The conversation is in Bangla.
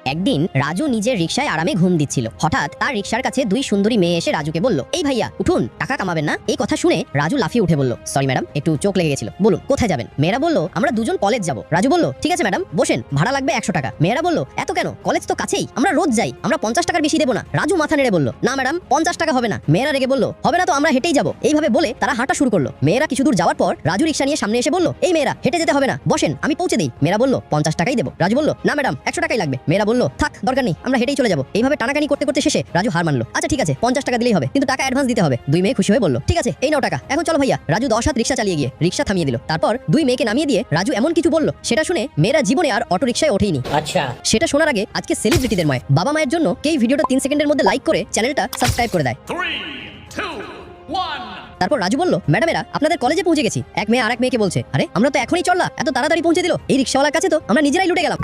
একদিন রাজু নিজের রিকশায় আরামে ঘুম দিচ্ছিল। হঠাৎ তার রিকশার কাছে দুই সুন্দরী মেয়ে এসে রাজুকে বলল, এই ভাইয়া উঠুন, টাকা কামাবেন না? এই কথা শুনে রাজু লাফিয়ে উঠে বলল, সরি ম্যাডাম, একটু চোখ লেগে গেছিল, বলুন কোথায় যাবেন? মেয়েরা বলল, আমরা দুজন কলেজ যাব। রাজু বলল, ঠিক আছে ম্যাডাম, বসেন, ভাড়া লাগবে 100 টাকা। মেয়েরা বলল, এত কেন? কলেজ তো কাছেই, আমরা রোজ যাই, আমরা 50 টাকার বেশি দেবো না। রাজু মাথা নেড়ে বলল, না ম্যাডাম, 50 টাকা হবে না। মেয়েরা রেগে বলল, হবে না তো আমরা হেঁটেই যাবো। এইভাবে বলে তারা হাঁটা শুরু করলো। মেয়েরা কিছু দূর যাওয়ার পর রাজু রিকশা নিয়ে সামনে এসে বলল, এই মেয়েরা হেঁটে যেতে হবে না, বসেন, আমি পৌঁছে দিই। মেয়েরা বলল, 50 টাকাই দেবো। রাজু বলল, না ম্যাডাম, 100 টাকাই লাগবে। মেয়েরা বলল, থাক, দরকার নেই, আমরা হেঁটেই চলে যাবো। এইভাবে টানাটানি করতে করতে শেষে রাজু হার মানলো। আচ্ছা ঠিক আছে, 50 টাকা দিলেই হবে, কিন্তু টাকা অ্যাডভান্স দিতে হবে। দুই মেয়ে খুশি হয়ে বলল, ঠিক আছে, এই নাও টাকা, এখন চলো ভাইয়া। রাজু 10 হাত রিকশা চালিয়ে গিয়ে রিকশা থামিয়ে দিল। তারপর দুই মেয়েকে নামিয়ে দিয়ে রাজু এমন কিছু বলল, সেটা শুনে মেয়েরা জীবনে আর অটো রিকশায় ওঠেইনি। আচ্ছা, সেটা শোনার আগে আজকে সেলিব্রিটিদের বাবা মায়ের জন্য কে ভিডিওটা 3 সেকেন্ডের মধ্যে লাইক করে চ্যানেলটা সাবস্ক্রাইব করে দেয়। 3, 2, 1. তারপর রাজু বলল, ম্যাডামেরা আপনাদের কলেজে পৌঁছে গেছি। এক মেয়ে আর এক মেয়েকে বলছে, আরে আমরা তো এখনই চললা, এত তাড়াতাড়ি পৌঁছে দিল, এই রিকশাওয়ালার কাছে তো আমরা নিজেরাই লুটে গেলাম।